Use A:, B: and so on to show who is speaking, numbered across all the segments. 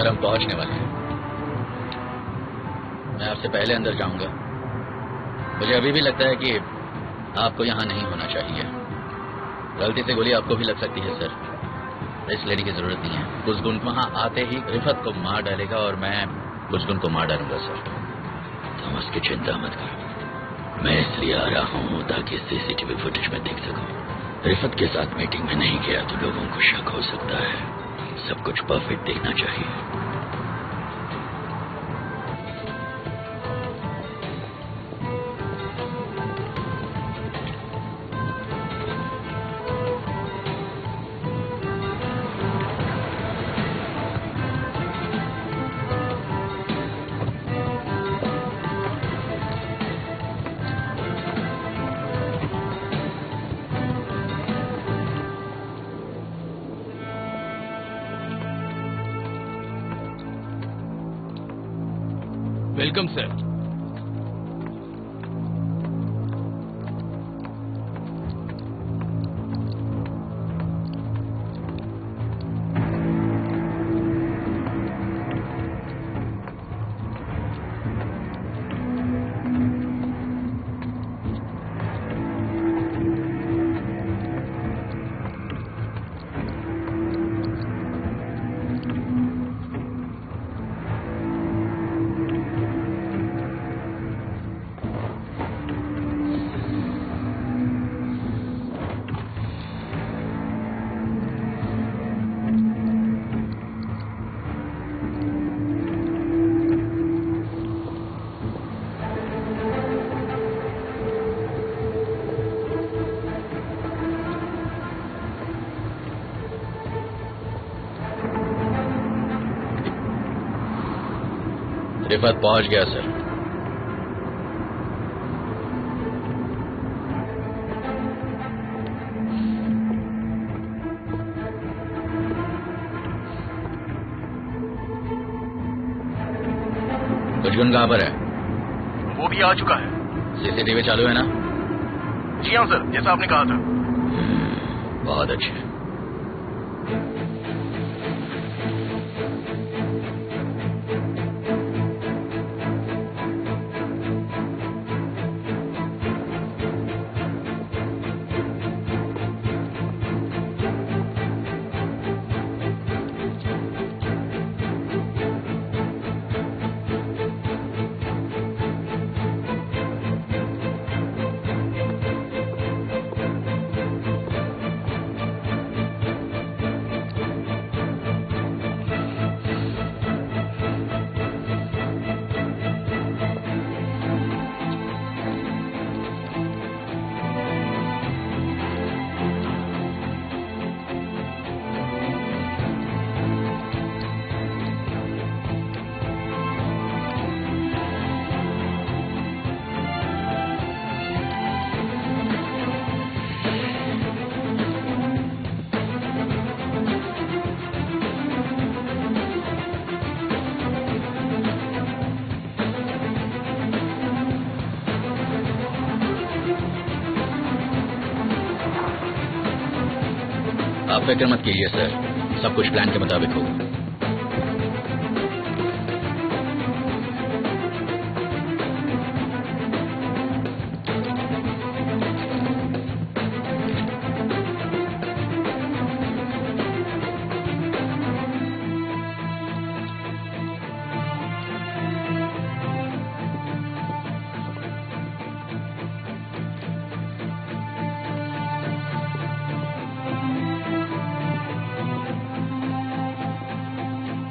A: Sir हम पहुंचने वाले हैं। मैं आपसे पहले अंदर जाऊंगा। मुझे अभी भी लगता है कि आपको यहां नहीं होना चाहिए। गलती से गोली आपको भी लग सकती है सर। इस लेडी की जरूरत नहीं है। कुसगुन वहां आते ही रिफत को मार डालेगा और मैं कुसगुन को मार डालूंगा सर। तुम उसकी चिंता मत करो। मैं इसलिए आ रहा हूं ताकि सीसीटीवी फुटेज में देख सकूं। रिफत के साथ मीटिंग में नहीं गया तो लोगों को शक हो सकता है। सब कुछ परफेक्ट देखना चाहिए।
B: Welcome sir.
A: रिफत पहुंच गया सर। कुसगुन कहां पर है?
C: वो भी आ चुका है।
A: सीसीटीवी चालू है ना?
C: जी हाँ सर, जैसा आपने कहा था।
A: बहुत अच्छे। आप फिक्र मत कीजिए सर, सब कुछ प्लान के मुताबिक होगा।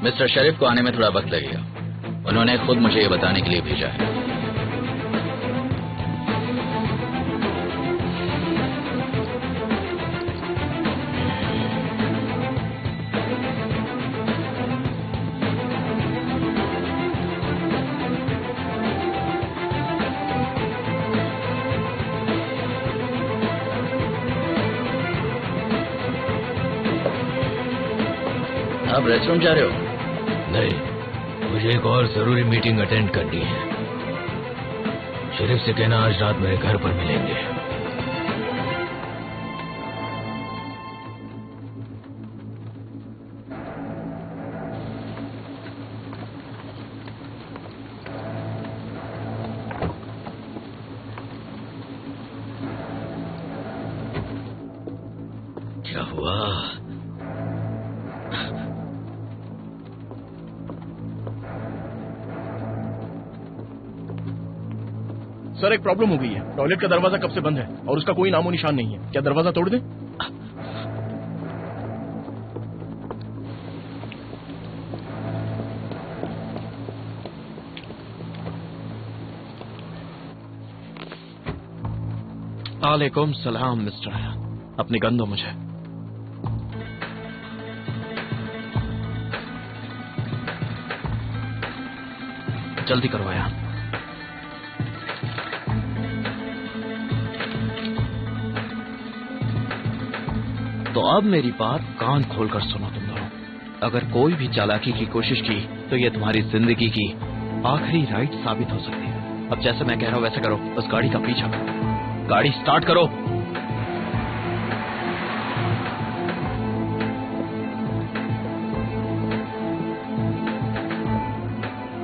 A: मिस्टर शरीफ को आने में थोड़ा वक्त लगेगा। उन्होंने खुद मुझे ये बताने के लिए भेजा है। आप रेस्टरूम जा रहे हो?
D: नहीं, मुझे एक और जरूरी मीटिंग अटेंड करनी है। शरीफ से कहना आज रात मेरे घर पर मिलेंगे।
A: वाह,
C: सर एक प्रॉब्लम हो गई है। टॉयलेट का दरवाजा कब से बंद है और उसका कोई नामो निशान नहीं है। क्या दरवाजा तोड़ दें?
B: वालेकुम सलाम मिस्टर अयान, अपनी गन दो मुझे। जल्दी करो अयान। तो अब मेरी बात कान खोलकर सुनो तुम दोनों। अगर कोई भी चालाकी की कोशिश की तो ये तुम्हारी जिंदगी की आखिरी राइट साबित हो सकती है। अब जैसे मैं कह रहा हूं वैसे करो, उस गाड़ी का पीछा करो, गाड़ी स्टार्ट करो।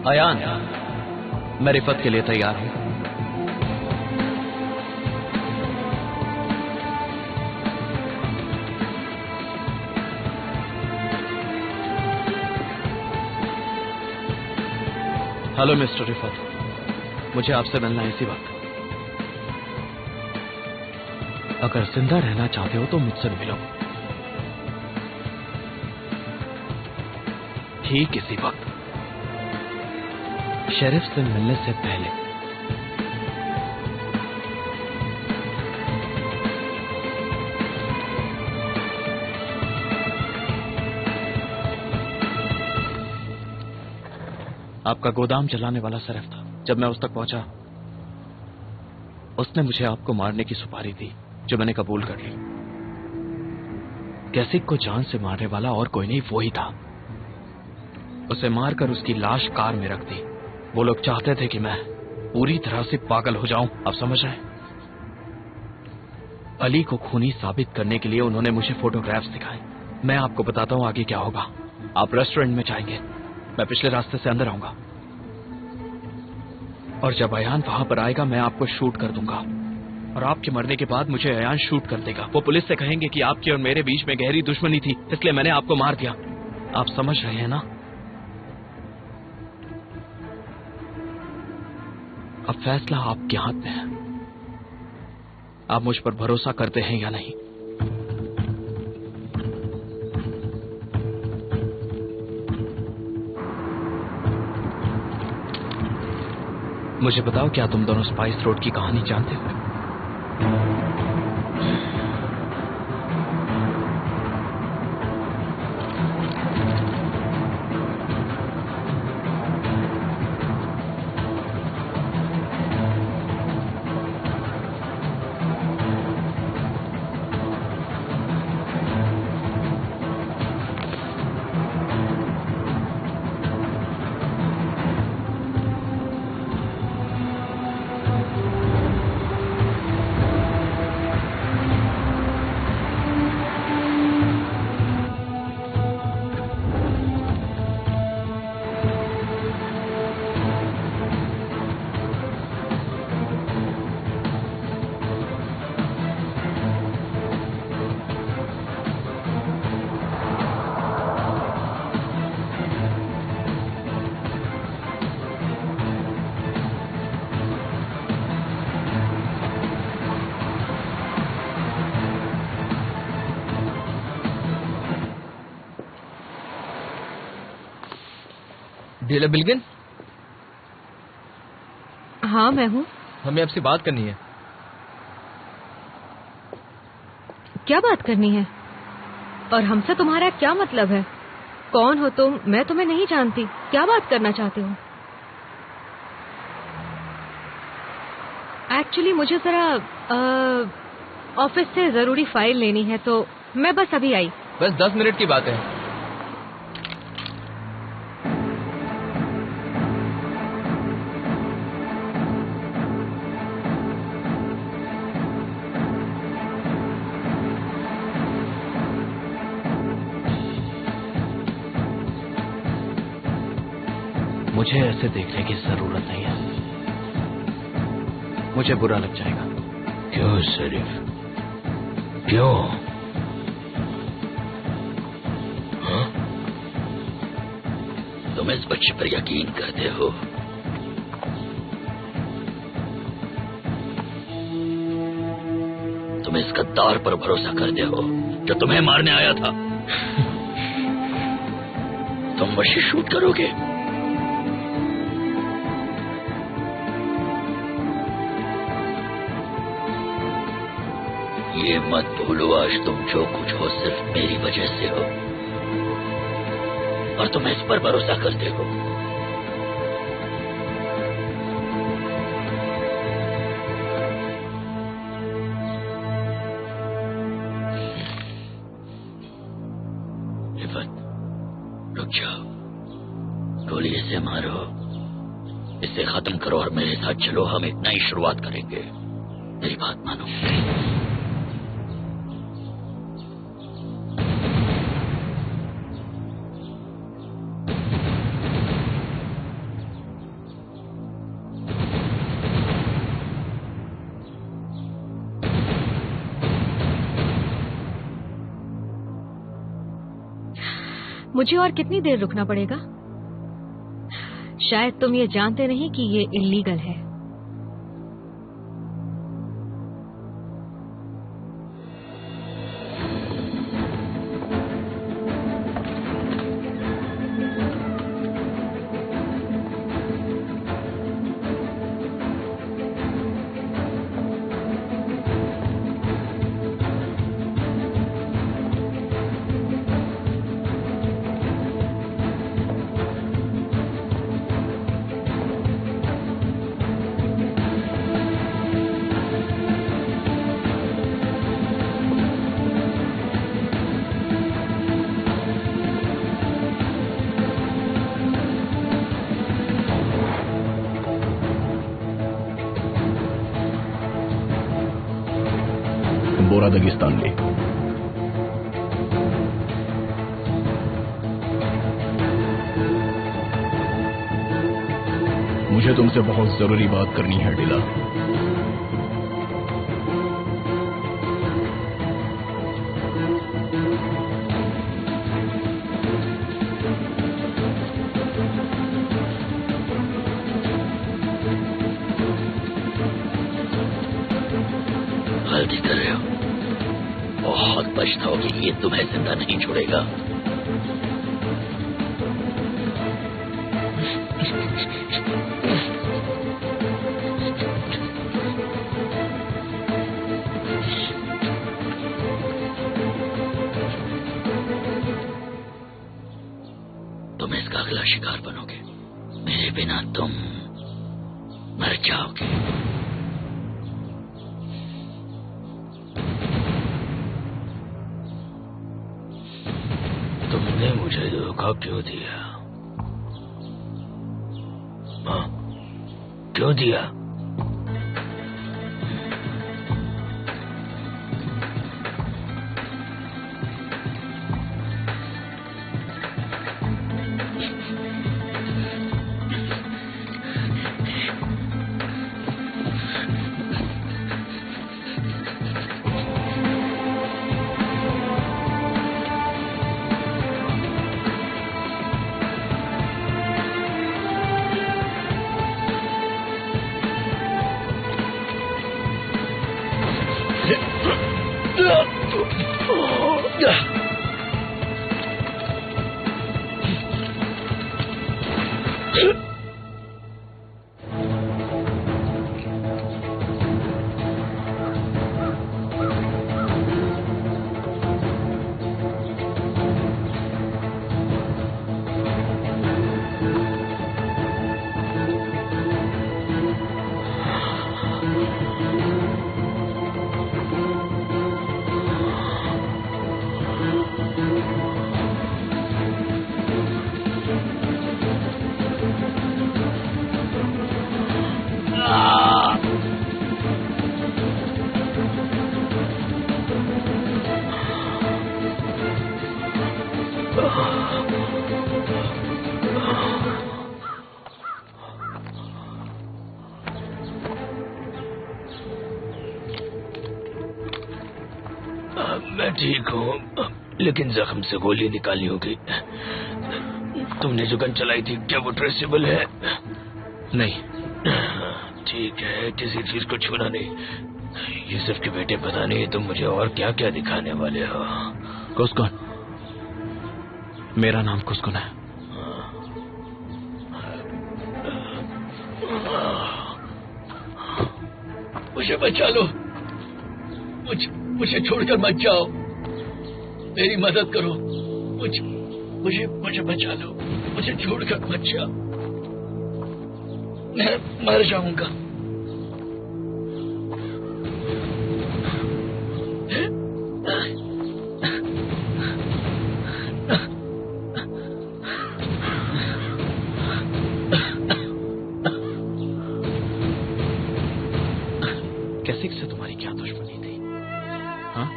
B: अयान, मैं रिफत के लिए तैयार हूं। हेलो मिस्टर रिफत, मुझे आपसे मिलना है इसी वक्त। अगर जिंदा रहना चाहते हो तो मुझसे मिलो, ठीक इसी वक्त, शेरिफ से मिलने से पहले। आपका गोदाम जलाने वाला शेरिफ था। जब मैं उस तक पहुंचा, उसने मुझे आपको मारने की सुपारी दी, जो मैंने कबूल कर ली। कैसिक को जान से मारने वाला और कोई नहीं, वो ही था। उसे मारकर उसकी लाश कार में रख दी। वो लोग चाहते थे कि मैं पूरी तरह से पागल हो जाऊं, आप समझ रहे हैं? अली को खूनी साबित करने के लिए उन्होंने मुझे फोटोग्राफ्स दिखाए। मैं आपको बताता हूं आगे क्या होगा। आप रेस्टोरेंट में जाएंगे, मैं पिछले रास्ते से अंदर आऊंगा, और जब अयान वहां पर आएगा मैं आपको शूट कर दूंगा, और आपके मरने के बाद मुझे अयान शूट कर देगा। वो पुलिस से कहेंगे कि आपके और मेरे बीच में गहरी दुश्मनी थी, इसलिए मैंने आपको मार दिया। आप समझ रहे हैं ना? अब फैसला आपके हाथ में है। आप मुझ पर भरोसा करते हैं या नहीं? मुझे बताओ, क्या तुम दोनों स्पाइस रोड की कहानी जानते हो?
E: डीलर बिल्गिन?
F: हाँ मैं हूँ।
E: हमें आपसे बात करनी है।
F: क्या बात करनी है? और हमसे तुम्हारा क्या मतलब है? कौन हो तुम? मैं तुम्हें नहीं जानती। क्या बात करना चाहते हो? एक्चुअली मुझे जरा ऑफिस से जरूरी फाइल लेनी है, तो मैं बस अभी आई।
E: बस 10 मिनट की बात है।
B: मुझे ऐसे देखने की जरूरत नहीं है, मुझे बुरा लग जाएगा।
D: क्यों शरीफ, क्यों?
A: तुम इस बच्चे पर यकीन करते हो? तुम इस गद्दार पर भरोसा करते हो जो तुम्हें मारने आया था? तुम वशी शूट करोगे? ये मत भूलो, आज तुम जो कुछ हो सिर्फ मेरी वजह से हो, और तुम इस पर भरोसा करते हो। इफ़त, रुक जाओ। गोली इसे मारो, इसे खत्म करो और मेरे साथ चलो। हम एक नई शुरुआत करेंगे। मेरी बात मानो।
F: मुझे और कितनी देर रुकना पड़ेगा? शायद तुम ये जानते नहीं कि ये इल्लीगल है।
C: बोरा दगिस्तान ले। मुझे तुमसे बहुत जरूरी बात करनी है डिला।
A: गलती कर रहे हो, बहुत पछताओगे। ये तुम्हें जिंदा नहीं छोड़ेगा। तुम इसका अगला शिकार बनोगे। मेरे बिना तुम मर जाओगे।
D: तुमने मुझे धोखा क्यों दिया? हाँ, क्यों दिया? मैं ठीक हूँ, लेकिन जख्म से गोली निकालनी होगी। तुमने जो गन चलाई थी क्या वो ट्रेसेबल है?
B: नहीं।
D: ठीक है, किसी चीज को छूना नहीं। यूसुफ के बेटे, पता नहीं तुम मुझे और क्या क्या दिखाने वाले हो।
B: कुस्कुन, मेरा नाम कुस्कुन है।
D: मुझे बचा लो, मुझे छोड़कर मत जाओ, मेरी मदद करो, मुझे बचा लो, मुझे छोड़कर मत जाओ, मैं मर जाऊंगा।
B: कैसिक से तुम्हारी क्या दुश्मनी थी? हाँ?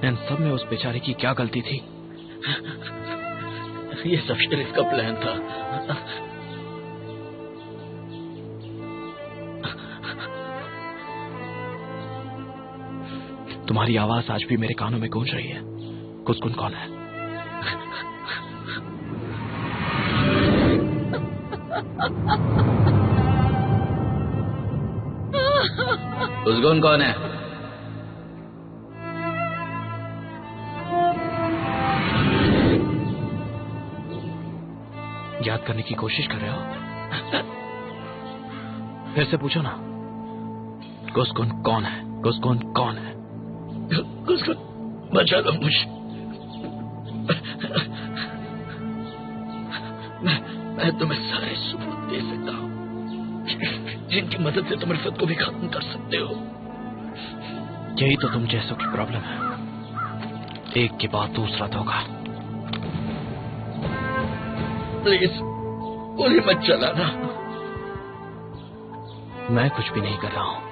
B: इन सब में उस बेचारे की क्या गलती थी?
A: ये सब शरीफ का प्लान था।
B: तुम्हारी आवाज आज भी मेरे कानों में गूंज रही है। कुस्कुन कौन है?
A: कुस्कुन कौन है?
B: याद करने की कोशिश कर रहे हो? फिर से पूछो ना, कुस्कुन कौन है? कुस्कुन कौन है?
D: कुस्कुन, बचा लो मुझे। मैं तुम्हें सारे सबूत दे सकता हूँ जिनकी मदद से तुम इर्फत को भी खत्म कर सकते हो।
B: यही तो तुम जैसों की प्रॉब्लम है, एक के बाद दूसरा धोखा।
D: प्लीज गोली मत चलाना।
B: मैं कुछ भी नहीं कर रहा हूं।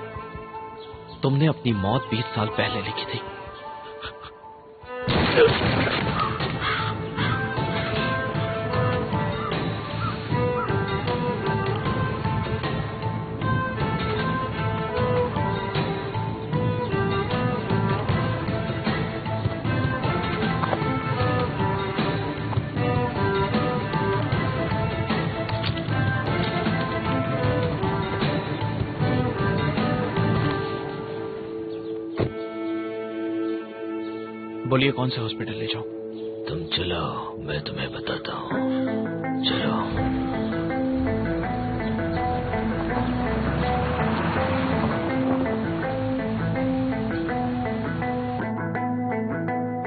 B: तुमने अपनी मौत 20 साल पहले लिखी थी। बोलिए कौन से हॉस्पिटल ले जाऊं?
D: तुम चलो, मैं तुम्हें बताता हूँ। चलो।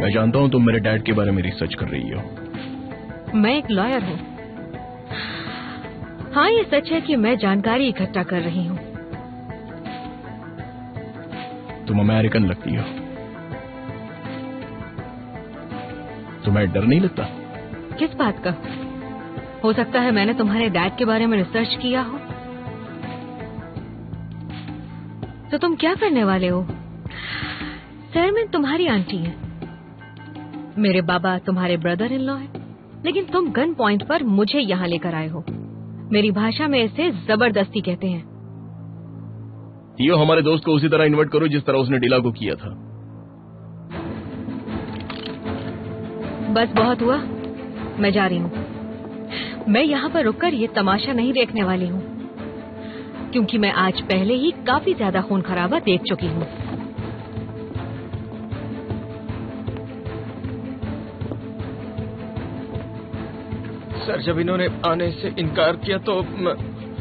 C: मैं जानता हूँ तुम मेरे डैड के बारे में रिसर्च कर रही हो।
F: मैं एक लॉयर हूँ। हाँ, ये सच है कि मैं जानकारी इकट्ठा कर रही हूँ।
C: तुम अमेरिकन लगती हो। तुम्हें डर नहीं लगता?
F: किस बात का? हो सकता है मैंने तुम्हारे डैड के बारे में रिसर्च किया हो। तो तुम क्या करने वाले हो? शर्मिन तुम्हारी आंटी है, मेरे बाबा तुम्हारे ब्रदर इन लॉ है, लेकिन तुम गन पॉइंट पर मुझे यहाँ लेकर आए हो। मेरी भाषा में इसे जबरदस्ती कहते हैं।
C: तियो, हमारे दोस्त को उसी तरह इन्वाइट करो जिस तरह उसने डिला को किया था।
F: बस बहुत हुआ, मैं जा रही हूँ। मैं यहाँ पर रुककर ये तमाशा नहीं देखने वाली हूँ, क्योंकि मैं आज पहले ही काफी ज्यादा खून खराबा देख चुकी हूँ।
E: सर, जब इन्होंने आने से इनकार किया तो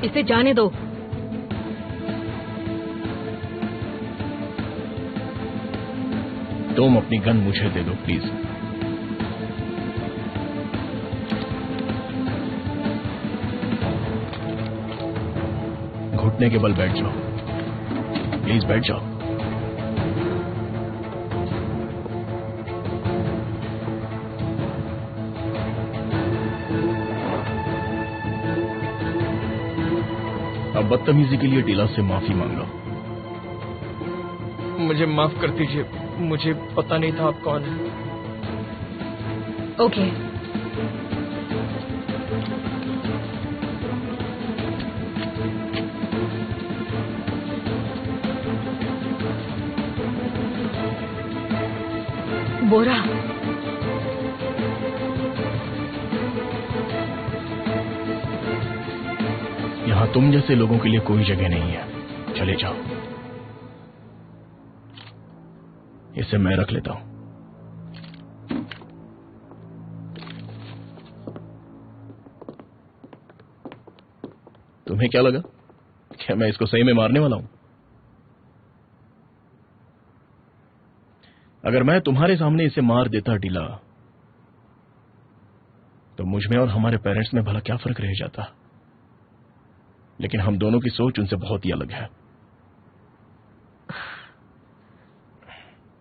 F: इसे जाने दो।
C: तुम अपनी गन मुझे दे दो प्लीज। घुटने के बल बैठ जाओ, प्लीज बैठ जाओ। अब बदतमीजी के लिए डिला से माफी मांगा।
E: मुझे माफ कर दीजिए, मुझे पता नहीं था आप कौन हैं।
F: ओके। बोरा,
C: यहाँ तुम जैसे लोगों के लिए कोई जगह नहीं है। चले जाओ, इसे मैं रख लेता हूं। तुम्हें क्या लगा, क्या मैं इसको सही में मारने वाला हूं? अगर मैं तुम्हारे सामने इसे मार देता डीला, तो मुझ में और हमारे पेरेंट्स में भला क्या फर्क रह जाता? लेकिन हम दोनों की सोच उनसे बहुत ही अलग है।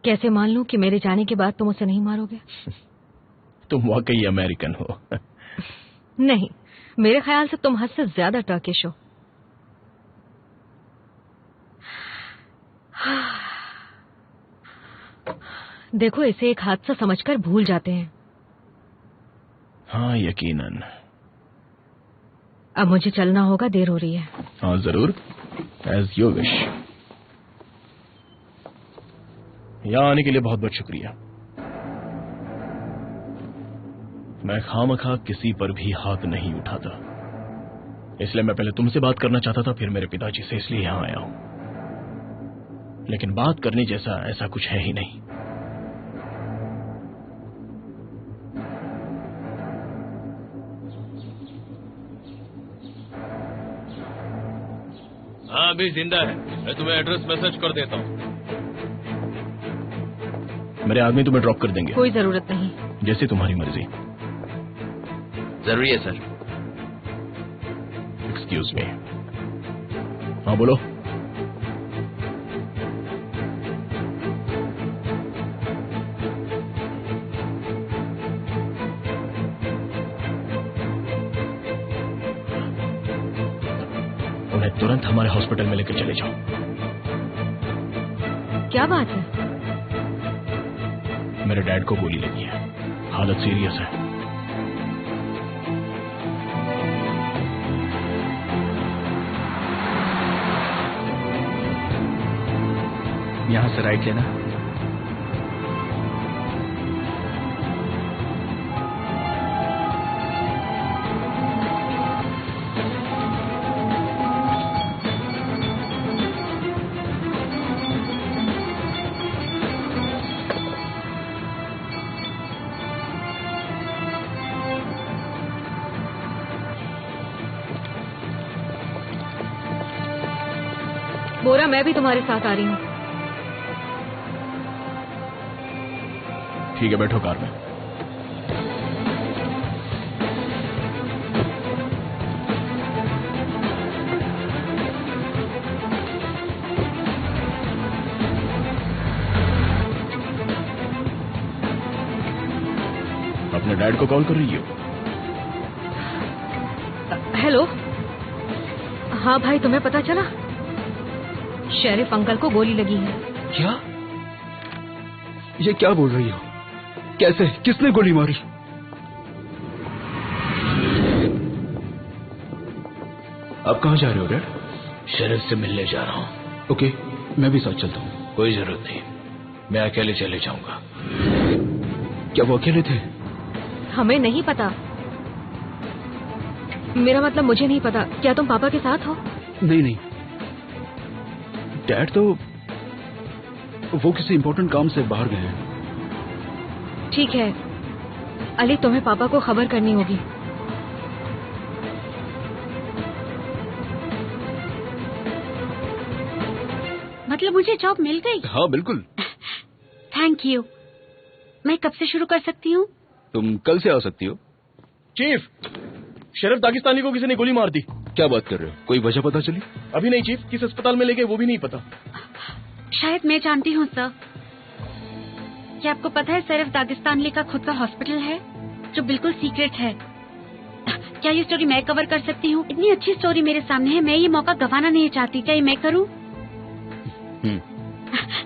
F: कैसे मान लूं कि मेरे जाने के बाद तुम उसे नहीं मारोगे?
C: तुम वाकई अमेरिकन हो।
F: नहीं, मेरे ख्याल से तुम हद से ज्यादा टर्किश हो। देखो, इसे एक हादसा समझकर भूल जाते हैं।
C: हाँ, यकीनन।
F: अब मुझे चलना होगा, देर हो रही है।
C: हाँ जरूर, एज यू विश। यहां आने के लिए बहुत बहुत शुक्रिया। मैं खामखा किसी पर भी हाथ नहीं उठाता, इसलिए मैं पहले तुमसे बात करना चाहता था, फिर मेरे पिताजी से, इसलिए यहां आया हूं। लेकिन बात करने जैसा ऐसा कुछ है ही नहीं।
D: हाँ, अभी जिंदा है। मैं तुम्हें एड्रेस मैसेज कर देता हूँ।
C: मेरे आदमी तुम्हें ड्रॉप कर देंगे।
F: कोई जरूरत नहीं।
C: जैसी तुम्हारी मर्जी।
A: जरूरी है सर।
C: Excuse me. हाँ बोलो। उन्हें तुरंत हमारे हॉस्पिटल में लेकर चले जाओ।
F: क्या बात है?
C: मेरे डैड को गोली लगी है, हालत सीरियस है।
B: यहां से राइट लेना।
F: बोरा, मैं भी तुम्हारे साथ आ रही हूँ।
C: ठीक है, बैठो कार में। अपने डैड को कॉल कर रही हो?
F: हेलो। हाँ भाई, तुम्हें पता चला? शेरिफ अंकल को गोली लगी है।
B: क्या? ये क्या बोल रही हो? कैसे? किसने गोली मारी? आप कहाँ जा रहे हो डैड?
D: शेरिफ से मिलने जा रहा हूँ।
B: ओके, मैं भी साथ चलता हूँ।
D: कोई जरूरत नहीं, मैं अकेले चले जाऊंगा।
B: क्या वो अकेले थे?
F: हमें नहीं पता। मेरा मतलब, मुझे नहीं पता। क्या तुम पापा के साथ हो?
B: नहीं नहीं, डैड तो वो किसी इंपॉर्टेंट काम से बाहर गए हैं।
F: ठीक है अली, तुम्हें पापा को खबर करनी होगी।
G: मतलब मुझे जॉब मिल गई?
B: हाँ बिल्कुल।
G: Thank you. मैं कब से शुरू कर सकती हूँ?
B: तुम कल से आ सकती हो।
C: चीफ, शेरिफ दागिस्तानी को किसी ने गोली मार दी।
B: क्या बात कर रहे हो? कोई वजह पता चली?
C: अभी नहीं चीफ, किस अस्पताल में ले गए वो भी नहीं पता।
G: शायद मैं जानती हूँ सर। क्या आपको पता है शेरिफ दागिस्तानी का खुद का हॉस्पिटल है जो बिल्कुल सीक्रेट है? क्या ये स्टोरी मैं कवर कर सकती हूँ? इतनी अच्छी स्टोरी मेरे सामने है, मैं ये मौका गंवाना नहीं चाहती। क्या ये मैं करूँ?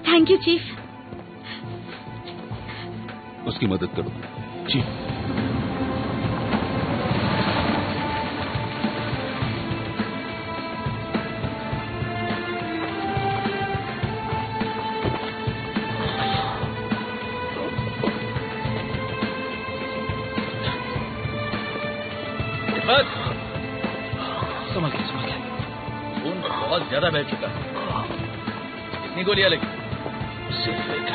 G: Thank you chief.
B: उसकी मदद करो।
C: चीफ,
B: समझ गया।
A: बहुत ज्यादा बह चुका है। कितनी गोलियां लगी?
D: सिर्फ एक।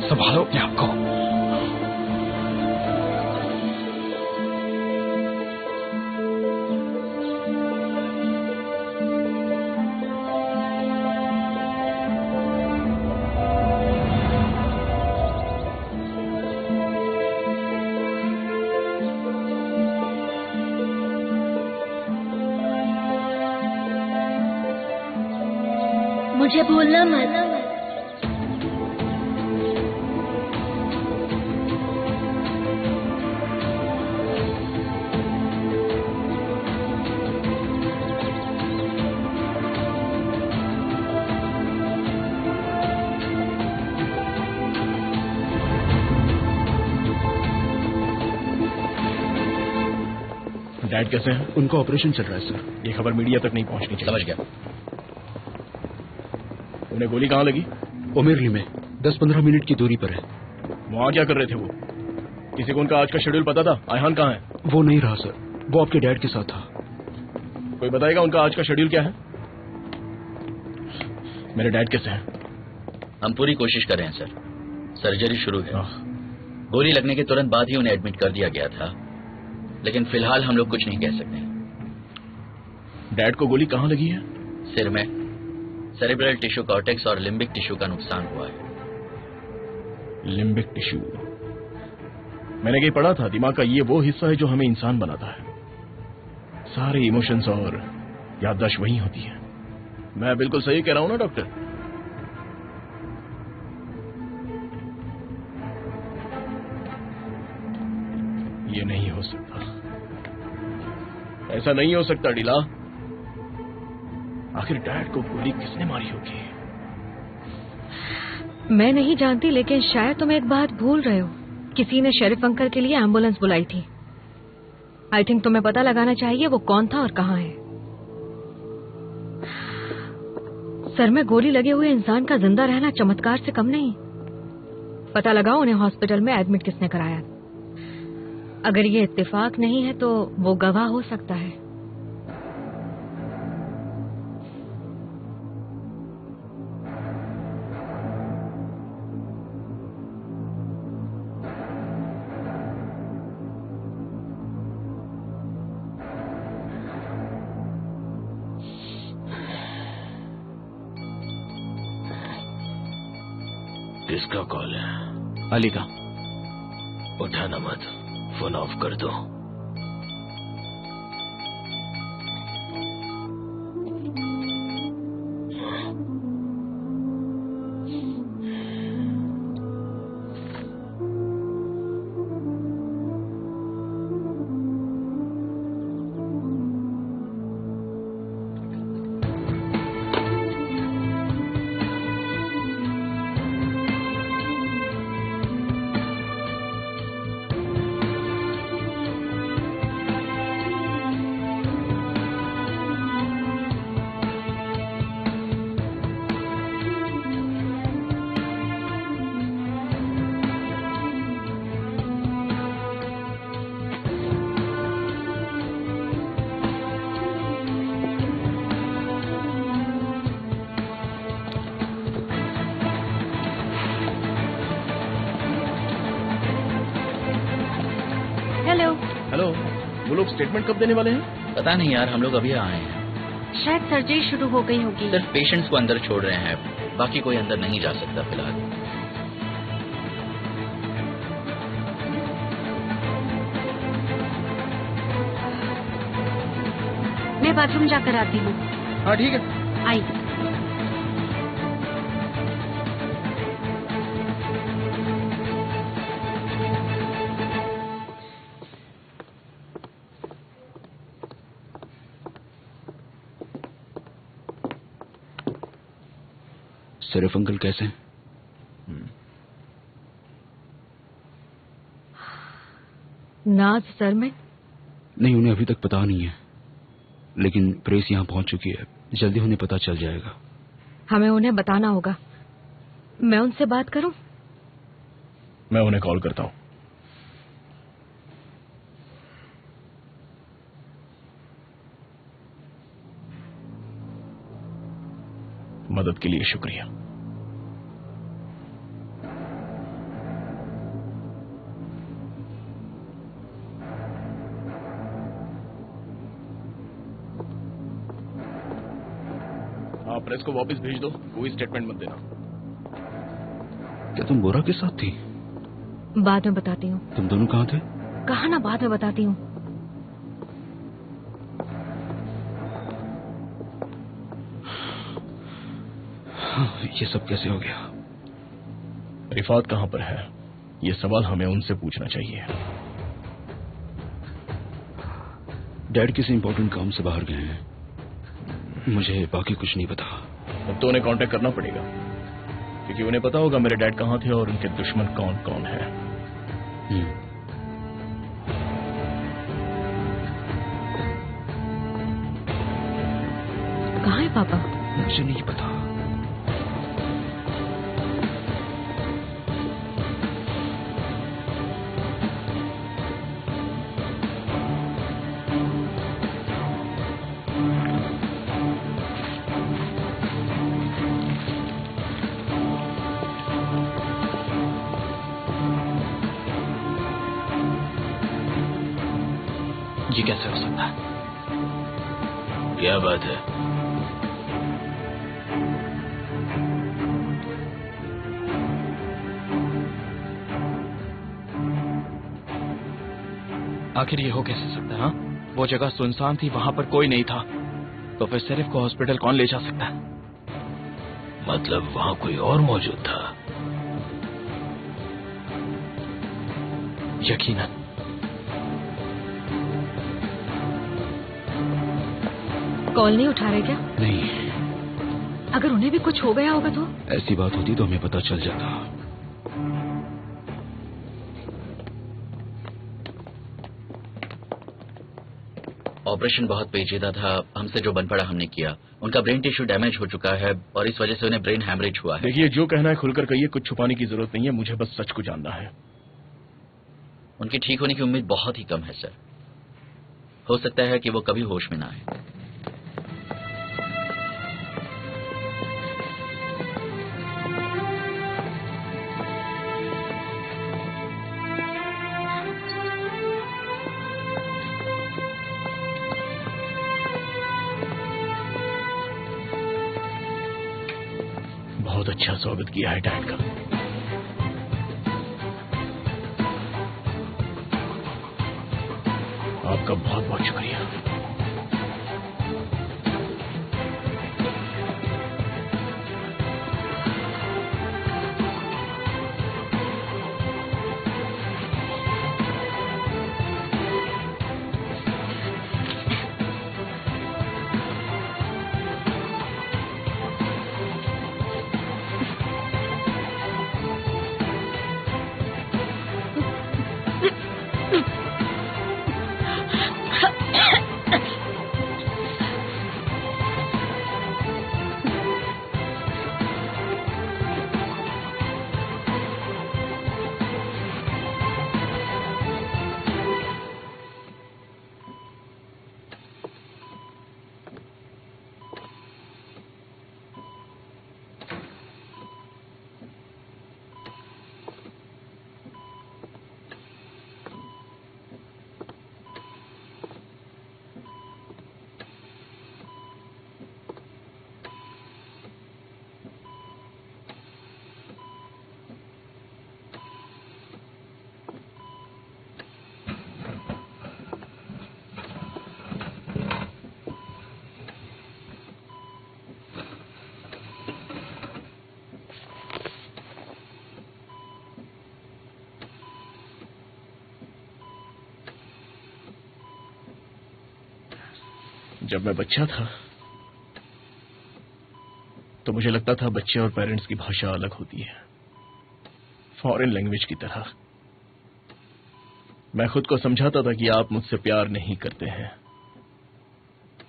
C: संभालो अपने आप को।
H: मुझे भूलना मत।
C: डैड कैसे हैं?
B: उनका ऑपरेशन चल रहा है सर।
C: ये खबर मीडिया तक नहीं पहुंचनी चाहिए।
A: समझ गया।
C: उन्हें गोली कहाँ लगी?
B: उमेरली में 10-15 मिनट की दूरी पर है।
C: वहाँ क्या कर रहे थे वो? किसी को उनका आज का शेड्यूल पता था? आयहान कहाँ है?
B: वो नहीं रहा सर, वो आपके डैड के साथ था।
C: कोई बताएगा उनका आज का शेड्यूल क्या है? मेरे डैड कैसे हैं?
A: हम पूरी कोशिश कर रहे हैं सर। सर्जरी शुरू है। गोली लगने के तुरंत बाद ही उन्हें एडमिट कर दिया गया था, लेकिन फिलहाल हम लोग कुछ नहीं कह सकते।
C: डैड को गोली कहाँ लगी है?
A: सिर में। सेरेब्रल टिश्यू कॉर्टेक्स और लिम्बिक टिश्यू का नुकसान हुआ है।
C: Limbic tissue. मैंने कहीं पढ़ा था दिमाग का ये वो हिस्सा है जो हमें इंसान बनाता है। सारे इमोशंस और याददाश्त वही होती है। मैं बिल्कुल सही कह रहा हूं ना डॉक्टर? ये नहीं हो सकता, ऐसा नहीं हो सकता डीला। आखिर डैड को गोली किसने मारी होगी?
F: मैं नहीं जानती, लेकिन शायद तुम एक बात भूल रहे हो। किसी ने शेरिफ अंकल के लिए एम्बुलेंस बुलाई थी। आई थिंक तुम्हें पता लगाना चाहिए वो कौन था और कहाँ है। सर में गोली लगे हुए इंसान का जिंदा रहना चमत्कार से कम नहीं। पता लगाओ उन्हें हॉस्पिटल में एडमिट किसने कराया। अगर ये इत्तेफाक नहीं है तो वो गवाह हो सकता है।
D: किसका कॉल है?
B: अली का।
D: उठाना मत, फोन ऑफ कर दो।
C: वो लोग स्टेटमेंट कब देने वाले हैं?
A: पता नहीं यार, हम लोग अभी आए हैं।
G: शायद सर्जरी शुरू हो गई होगी।
A: सिर्फ पेशेंट्स को अंदर छोड़ रहे हैं, बाकी कोई अंदर नहीं जा सकता फिलहाल।
G: मैं बाथरूम जाकर आती हूँ।
E: हाँ ठीक है।
G: आई।
B: सिर्फ अंकल कैसे हैं?
F: नाज सर में
B: नहीं, उन्हें अभी तक पता नहीं है, लेकिन प्रेस यहाँ पहुंच चुकी है। जल्दी उन्हें पता चल जाएगा।
F: हमें उन्हें बताना होगा। मैं उनसे बात करूं?
C: मैं उन्हें कॉल करता हूं। मदद के लिए शुक्रिया। आप प्रेस को वापस भेज दो, कोई स्टेटमेंट मत देना।
B: क्या तुम बोरा के साथ थी?
F: बाद में बताती हूँ।
B: तुम दोनों कहाँ थे?
F: कहा ना, बाद में बताती हूँ।
B: ये सब कैसे हो गया?
C: रिफात कहां पर है, ये सवाल हमें उनसे पूछना चाहिए।
B: डैड किसी इंपॉर्टेंट काम से बाहर गए हैं, मुझे बाकी कुछ नहीं पता।
C: अब तो उन्हें कांटेक्ट करना पड़ेगा, क्योंकि उन्हें पता होगा मेरे डैड कहां थे और उनके दुश्मन कौन कौन है।
F: कहाँ है पापा?
B: मुझे नहीं पता। ये कैसे हो सकता है?
D: क्या बात है?
B: आखिर ये हो कैसे सकता है? हाँ, वो जगह सुनसान थी, वहां पर कोई नहीं था, तो फिर सिर्फ को हॉस्पिटल कौन ले जा सकता है?
D: मतलब वहां कोई और मौजूद था?
B: यकीनन।
F: कॉल नहीं उठा रहे क्या?
B: नहीं।
F: अगर उन्हें भी कुछ हो गया होगा तो?
B: ऐसी बात होती तो हमें पता चल जाता।
A: ऑपरेशन बहुत पेचीदा था, हमसे जो बन पड़ा हमने किया। उनका ब्रेन टिश्यू डैमेज हो चुका है और इस वजह से उन्हें ब्रेन हैमरेज हुआ है।
C: देखिए, जो कहना है खुलकर कहिए, कुछ छुपाने की जरूरत नहीं है, मुझे बस सच को जानना है।
A: उनके ठीक होने की उम्मीद बहुत ही कम है सर। हो सकता है कि वो कभी होश में ना आए।
C: बहुत अच्छा स्वागत किया है डैड का। आपका बहुत बहुत शुक्रिया। जब मैं बच्चा था तो मुझे लगता था बच्चे और पेरेंट्स की भाषा अलग होती है, फॉरेन लैंग्वेज की तरह। मैं खुद को समझाता था कि आप मुझसे प्यार नहीं करते हैं।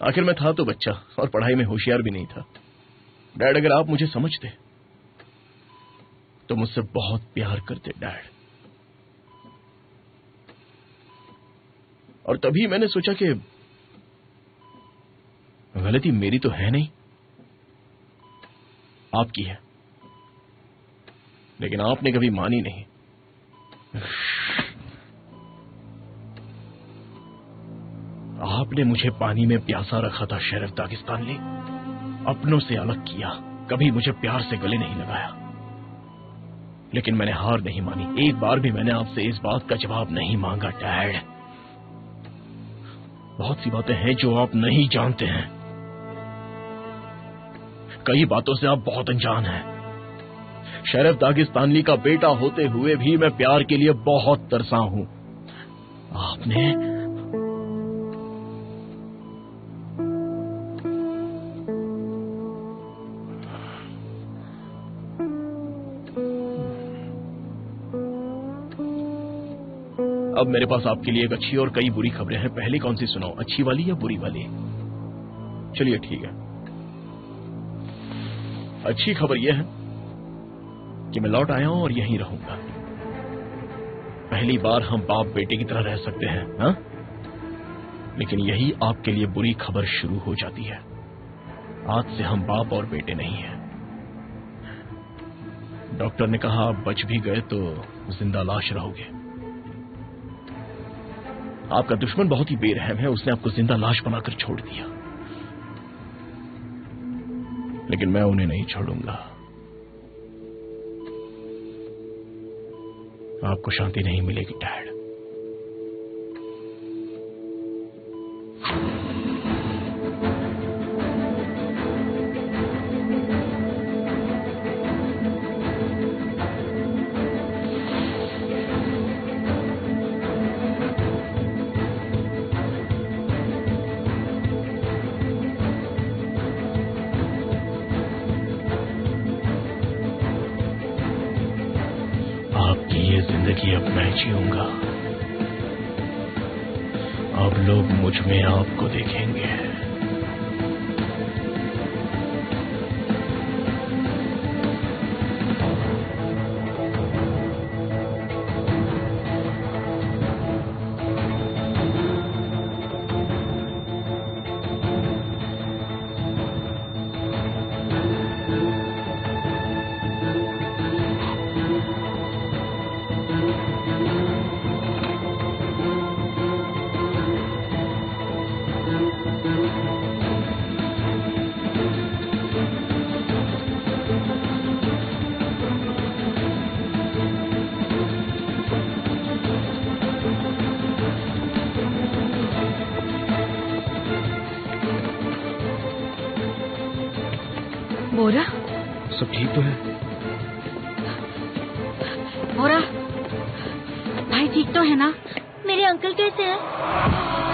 C: आखिर मैं था तो बच्चा और पढ़ाई में होशियार भी नहीं था। डैड, अगर आप मुझे समझते तो मुझसे बहुत प्यार करते डैड। और तभी मैंने सोचा कि गलती मेरी तो है नहीं, आपकी है। लेकिन आपने कभी मानी नहीं। आपने मुझे पानी में प्यासा रखा था शेरिफ दागिस्तानी, अपनों से अलग किया, कभी मुझे प्यार से गले नहीं लगाया। लेकिन मैंने हार नहीं मानी। एक बार भी मैंने आपसे इस बात का जवाब नहीं मांगा डैड। बहुत सी बातें हैं जो आप नहीं जानते हैं। कई बातों से आप बहुत अनजान हैं। शेरिफ दागिस्तानी का बेटा होते हुए भी मैं प्यार के लिए बहुत तरसा हूं। आपने अब मेरे पास आपके लिए एक अच्छी और कई बुरी खबरें हैं। पहली कौन सी सुनाऊं, अच्छी वाली या बुरी वाली? चलिए ठीक है। अच्छी खबर यह है कि मैं लौट आया हूं और यहीं रहूंगा। पहली बार हम बाप बेटे की तरह रह सकते हैं, हा? लेकिन यही आपके लिए बुरी खबर शुरू हो जाती है। आज से हम बाप और बेटे नहीं हैं। डॉक्टर ने कहा आप बच भी गए तो जिंदा लाश रहोगे। आपका दुश्मन बहुत ही बेरहम है, उसने आपको जिंदा लाश बनाकर छोड़ दिया। लेकिन मैं उन्हें नहीं छोड़ूंगा। आपको शांति नहीं मिलेगी डैड। जिंदगी अब मैं जीऊंगा। अब लोग मुझ में आपको देखेंगे।
F: बोरा,
B: सब ठीक तो है?
G: बोरा, भाई ठीक तो है ना?
H: मेरे अंकल कैसे हैं?